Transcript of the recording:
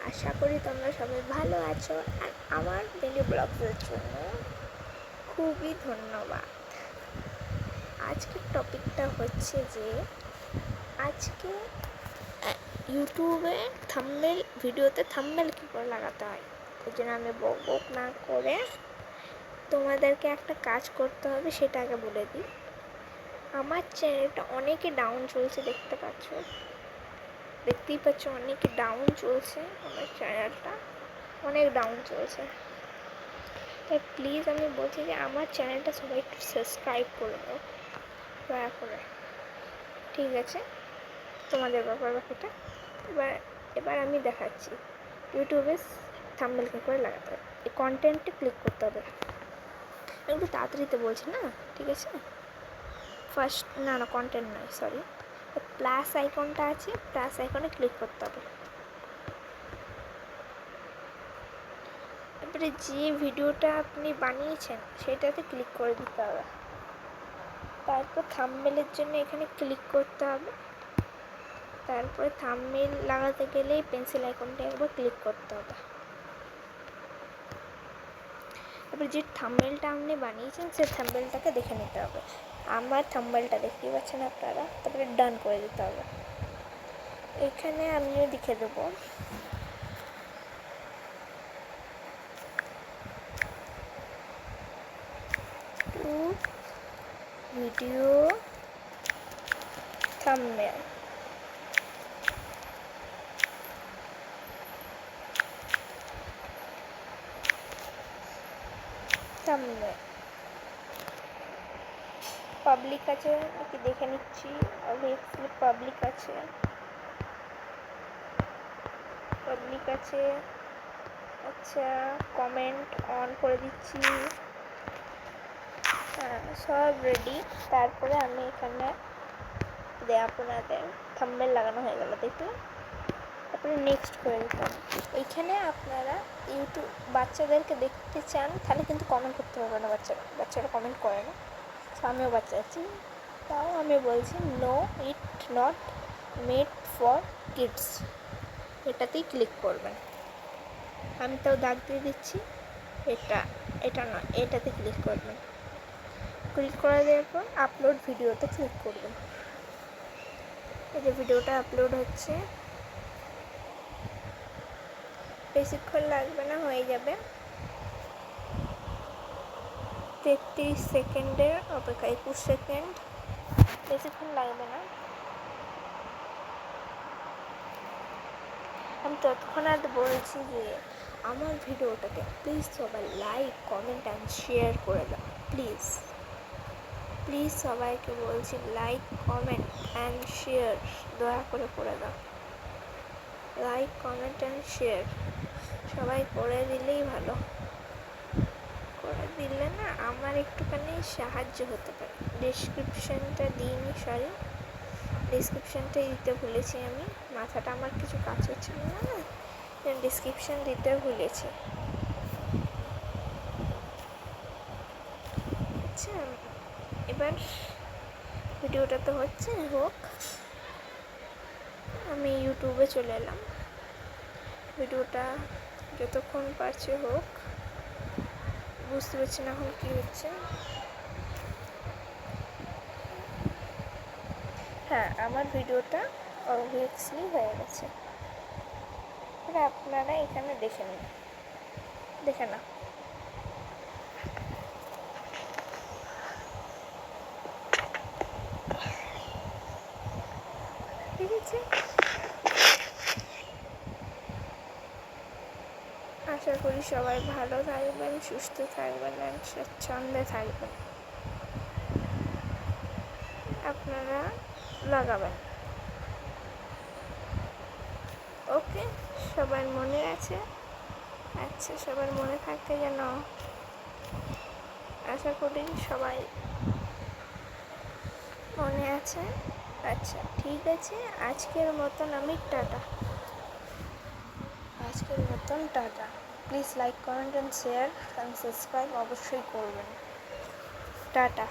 আশা করি তোমরা সবাই ভালো আছো। আর আমার ডেলি ব্লগসের জন্য খুবই ধন্যবাদ। আজকের টপিকটা হচ্ছে যে আজকে ইউটিউবে ভিডিওতে থাম্বনেল কী করে লাগাতে হয়। এই জন্য আমি বক না করে তোমাদেরকে একটা কাজ করতে হবে, সেটা আগে বলে দিই। আমার চ্যানেলটা অনেকে ডাউন চলছে, দেখতেই পাচ্ছ অনেকে ডাউন চলছে। আমার চ্যানেলটা অনেক ডাউন চলছে, তাই প্লিজ আমি বলছি যে আমার চ্যানেলটা সবাই একটু সাবস্ক্রাইব করে দাও দয়া করে, ঠিক আছে? তোমাদের বাকিটা এবার আমি দেখাচ্ছি ইউটিউবে থাম্বনেল কী করে লাগাতে হবে। এই কন্টেন্টে ক্লিক করতে হবে, একটু তাড়াতাড়িতে বলছি না, ঠিক আছে? ফার্স্ট না কন্টেন্ট নয়, সরি, প্লাস আইকনটা আছে, প্লাস আইকনে ক্লিক করতে হবে। এবারে যে ভিডিওটা আপনি বানিয়েছেন সেটাতে ক্লিক করে দিতে হবে। তারপর থাম্বনেলের জন্য এখানে ক্লিক করতে হবে। তারপরে থাম্বনেল লাগাতে গেলে পেন্সিল আইকনটা একবার ক্লিক করতে হবে। এবার যে থাম্বনেলটা আপনি বানিয়েছেন সেই থাম্বনেলটাকে দেখে নিতে হবে। আমার থাম্বনেলটা দেখতেই পাচ্ছেন আপনারা। তারপরে ডান করে দিতে হবে। এখানে আমিও লিখে দেবো টু ভিডিও থাম্বনেল। পাবলিক আছে নাকি দেখে নিচ্ছি। অবভিয়াসলি পাবলিক আছে। আচ্ছা, কমেন্ট অন করে দিচ্ছি। হ্যাঁ, সব রেডি। তারপরে আমি এখানে আপনাদের থাম্বনেল লাগানো হয়ে গেল, দেখলেন? তারপরে নেক্সট করে দিতাম। এইখানে আপনারা বাচ্চাদেরকে দেখতে চান তাহলে কিন্তু কমেন্ট করতে হবে না। বাচ্চারা কমেন্ট করে না, আমিও বাচ্চা আছি, তাও আমি বলছি no it not made for kids, এটাতেই ক্লিক করবেন। আমি তাও দাগ দিয়ে দিচ্ছি, এটা নয়, এটাতে ক্লিক করবেন। ক্লিক করে দেওয়ার পর আপলোড ভিডিওতে ক্লিক করবেন। এই যে ভিডিওটা আপলোড হচ্ছে, বেশিক্ষণ লাগবে না, হয়ে যাবে। 33 সেকেন্ডের অপেক্ষা, 21 সেকেন্ড, বেশিক্ষণ লাগবে না। আমি তৎক্ষণাৎ বলছি যে আমার ভিডিওটাকে প্লিজ সবাই লাইক, কমেন্ট অ্যান্ড শেয়ার করে দাও। প্লিজ সবাইকে বলছি লাইক, কমেন্ট অ্যান্ড শেয়ার দয়া করে দাও। লাইক, কমেন্ট অ্যান্ড শেয়ার সবাই করে দিলেই ভালো। করে দিলে না আমার একটুখানি সাহায্য হতে পারে। ডিসক্রিপশানটা দিতে ভুলেছি আমি। মাথাটা আমার কিছু কাজ হচ্ছিল না, ডিসক্রিপশান দিতে ভুলেছি। আচ্ছা, এবার ভিডিওটা তো হোক। আমি ইউটিউবে চলে এলাম। ভিডিওটা যতক্ষণ পারছে হোক। বুঝতে পারছি না এখন কী হচ্ছে। হ্যাঁ, আমার ভিডিওটা অবভিয়াসলি হয়ে গেছে। এবার আপনারা এখানে দেখে না, ঠিক আছে? আশা করি সবাই ভালো থাকবেন, সুস্থ থাকবেন, স্বাচ্ছন্দ্যে থাকবেন। আপনারা লাগাবেন, ওকে? সবার মনে আছে? আচ্ছা, সবার মনে থাকতে যেন, আশা করি সবাই মনে আছে। আচ্ছা, ঠিক আছে, আজকের মতন tata. Please like, comment and share and subscribe অবশ্যই করবেন। টাটা।